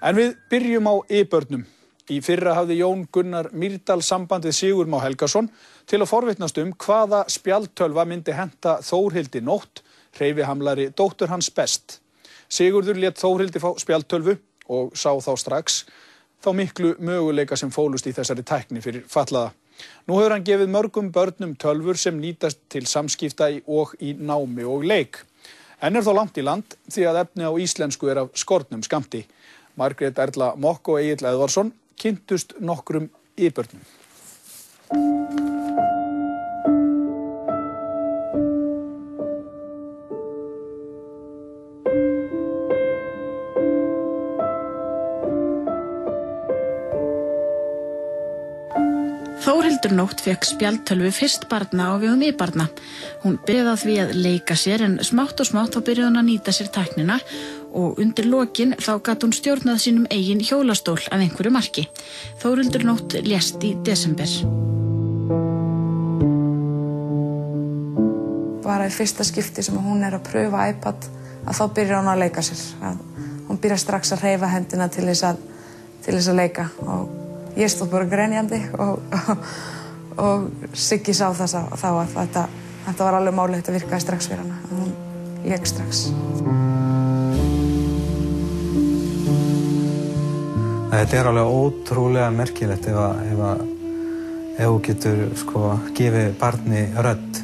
En við byrjum á I-börnum. Í fyrra hafði Jón Gunnar Mýrdal samband við Sigurð Má Helgason til að forvitnast hvaða spjaldtölva myndi henta Þórhildi Nótt, hreyfihamlaðri dóttur hans best. Sigurður lét Þórhildi fá spjaldtölvu og sá þá strax þá miklu möguleika sem fólust í þessari tækni fyrir fatlaða. Nú hefur hann gefið mörgum börnum tölvur sem nýtast til samskipta og í námi og leik. En þó langt í land því að efni á íslensku af skornum skammti. Margrét Erla Mokk og Egill Eðvarsson kynntust nokkrum I-börnum. Þórhildur Nótt fékk spjaldtölvu fyrst barna á vegum I-barna. Hún byrjaði á því að leika sér en smátt og smátt þá byrjaði hún að nýta sér tæknina og undir lokin þá gat hún stjórnað sínum eigin hjólastól að einhverju marki. Þórhildur Nótt lést í desember. Bara í fyrsta skipti sem hún að pröfa iPad að þá byrjar hún að leika sér. Hún byrjar strax að hreyfa hendina til þess að leika og ég stóð bara grenjandi og Siggi sá það þá að þetta var alveg málið, þetta virkaði strax fyrir hana. Hún lék strax. Þetta alveg ótrúlega merkilegt ef þú getur gefið barni rödd.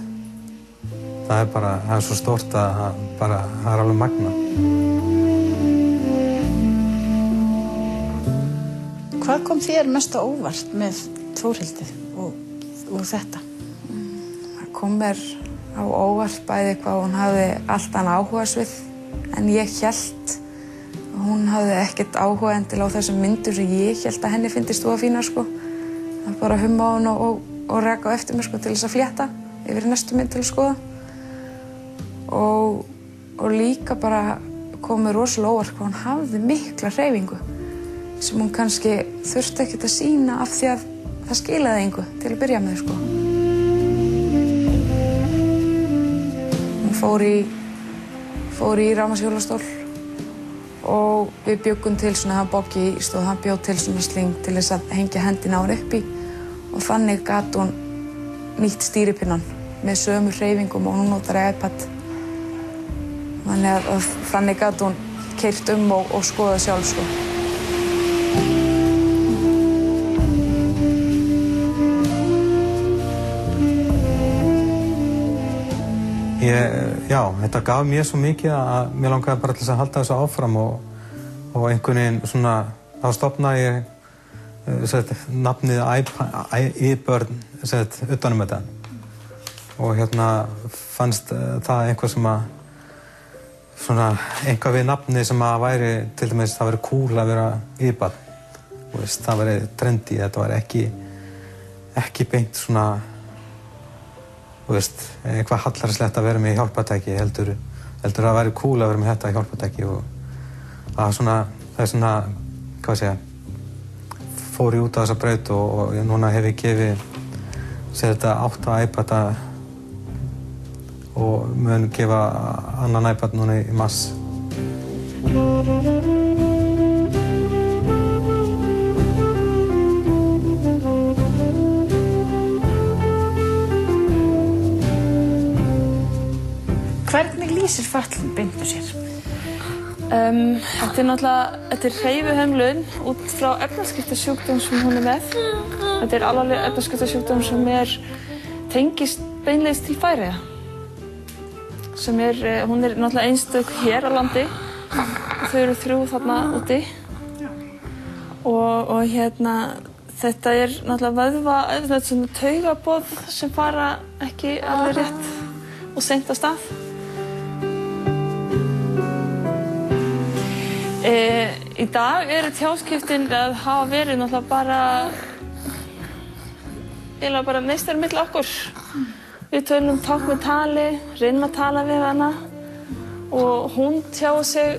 Það er svo stórt að það er alveg magnað. Hvað kom þér mest á óvart með Þórhildi og þetta? Það kom mér á óvart bæði hvað hún hafði alltaf áhugasvið, en ég hélt að hún hafði ekkert áhuga endilega á þessum myndur sem ég hélt að henni fyndist voða fínar. Það bara humma á hún og reka á eftir mér til þess að flétta yfir næstu mynd til að skoða. Og líka bara kom mér rosalega óvart hvað hún hafði mikla hreyfingu sem hún kannski þurfti ekkert að sýna af því að það skilaði engu til að byrja með. Hún fór í rafmagnshjólastól og við bjuggum til hann Boggi stóð, hann bjóð til sling til þess að hengja hendina á hún upp í og þannig gat hún nýtt stýripinnan með sömu hreyfingum og hún notar iPad. Þannig gat hún keyrt og skoða sjálf. Þetta gaf mér svo mikið að mér langaði bara til að halda þessu áfram og einhvern veginn þá stofnaði ég nafnið I-börn utan þetta og fannst það einhvað sem einhvað við nafnið sem að væri til dæmis það væri cool að vera I-barn. Það væri trendy, þetta væri ekki beint eitthvað hallærislegt að vera með hjálpartæki heldur að það væri cool að vera með þetta hjálpartæki og fór ég út á þessa braut og núna hef ég gefið þetta 8 iPada og mun gefa annan iPad núna í mars. Hvernig lýsir fötlun Bindu sér? Þetta hreyfihömlun út frá efnaskiptasjúkdóm sem hún með. Þetta alvarlegur efnaskiptasjúkdóm sem tengist beinleiðis til Færeyja. Hún náttúrulega einstök hér á landi. Þau eru 3 þarna úti. Og þetta náttúrulega taugaboð sem fara ekki alveg rétt og seint af stað. Í dag eru tjáskiptin að hafa verið náttúrulega bara neistar milli okkur. Við tölum tákn með tali, reynum að tala við hana og hún tjáir sig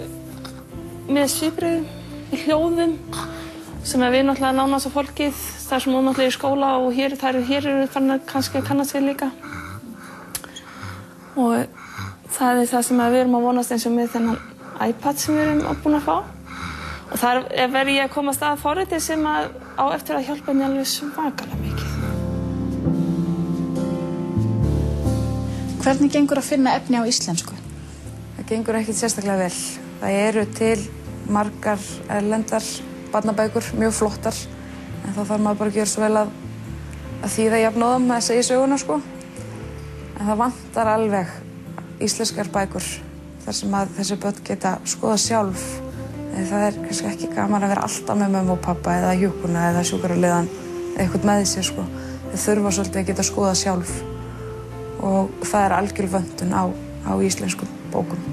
með svipbrigðum, í hljóðum sem við náttúrulega nánast á fólkið þar sem hún náttúrulega í skóla og hér eru farin kannski að kannast við líka. Og það það sem við erum að vonast eins og með þennan iPad sem við erum búin að fá. Og þar verð ég að komast að forriti sem á eftir að hjálpa mér alveg svakalega mikið. Hvernig gengur að finna efni á íslensku? Það gengur ekkert sérstaklega vel. Það eru til margar erlendar barnabækur, mjög flottar, en þá þarf maður bara að gera svo vel að þýða jafnóðum að segja söguna, sko. En það vantar alveg íslenskar bækur þar sem að þessi börn geta skoða sjálf. Það er kannski ekki gaman að vera alltaf með mömmu og pappa eða hjúkruna eða sjúkraliðan eða eitthvað með sér, sko. Þau þurfa svolítið að geta skoða sjálf og það er algjör vöntun á íslenskum bókum.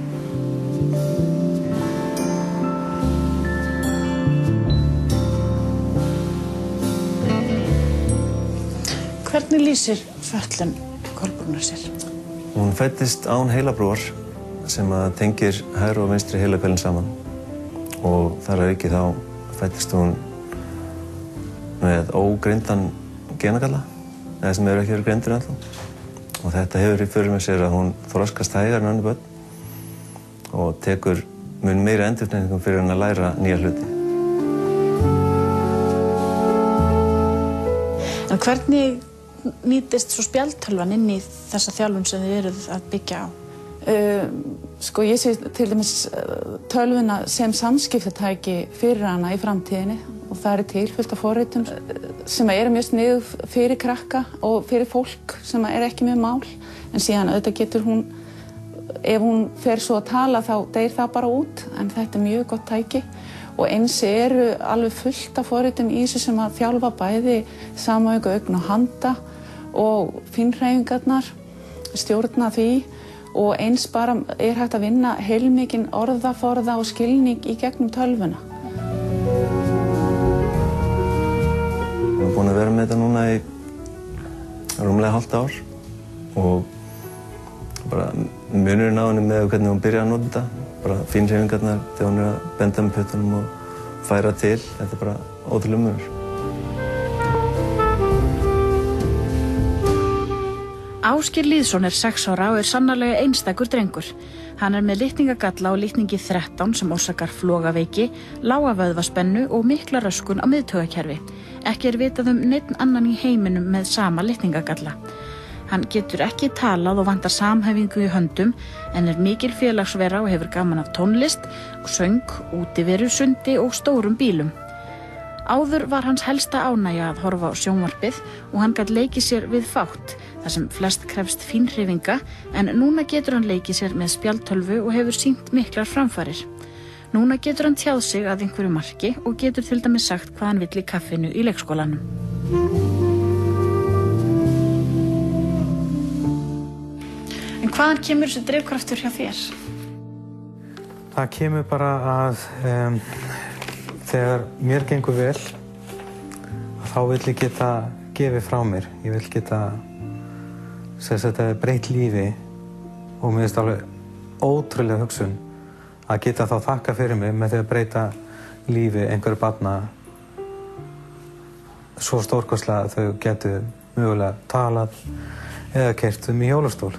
Hvernig lýsir fötlun Kolbrúnar sér? Hún fæddist án heilabrúar sem að tengir hægri og vinstri heilahvelin saman og þar að auki þá fæddist hún með ógreindan genagalla eða sem eru ekki verið greindir ennþá og þetta hefur í för með sér að hún þroskast hægar en önnur börn og tekur mun meiri endurtekningum fyrir hann að læra nýja hluti. En hvernig nýtist svo spjaldtölvan inn í þessa þjálfun sem þið eruð að byggja á? Sko ég sé til dæmis tölvuna sem samskiptatæki fyrir hana í framtíðinni og það er til fullt af forritum sem eru mjög sniðug fyrir krakka og fyrir fólk sem er ekki með mál en síðan auðvitað getur hún, ef hún fer svo að tala þá deyr það bara út en þetta er mjög gott tæki og eins eru alveg fullt af forritum í þessu sem að þjálfa bæði samauka augn og handa og finnhreyfingarnar, stjórna því og eins bara er hægt að vinna heilmikinn orðaforða og skilning í gegnum tölvuna. Við erum búin að vera með þetta núna í rúmlega hálft ár og bara munurinn á henni með hvernig hún byrjaði að nota þetta, bara finnhreyfingarnar þegar hún er að benda með puttunum og færa til, þetta er bara ótrúlega munur. Ásgeir Lýðsson er 6 ára og er sannarlega einstakur drengur. Hann er með litningagalla og litningi 13 sem orsakar flogaveiki, lága vöðvaspennu og mikla röskun á miðtaugakerfi. Ekki er vitað neinn annan í heiminum með sama litningagalla. Hann getur ekki talað og vantar samhæfingu í höndum en er mikil félagsvera og hefur gaman af tónlist, söng, útiveru, sundi og stórum bílum. Áður var hans helsta ánægja að horfa á sjónvarpið og hann gat leikið sér við fátt, þar sem flest krefst fínhreyfinga, en núna getur hann leikið sér með spjaldtölvu og hefur sýnt miklar framfarir. Núna getur hann tjáð sig að einhverju marki og getur til dæmis sagt hvað hann vill í kaffinu í leikskólanum. En hvaðan kemur þessi drifkraftur hjá þér? Það kemur bara að þegar mér gengur vel, þá vill ég geta gefið frá mér. Ég vill geta breytt lífi og mér finnst alveg ótrúlega hugsun að geta þá þakka fyrir mig með því að breyta lífi einhverju barna svo stórkostlega að þau getu mögulega talað eða keyrt í hjólastól.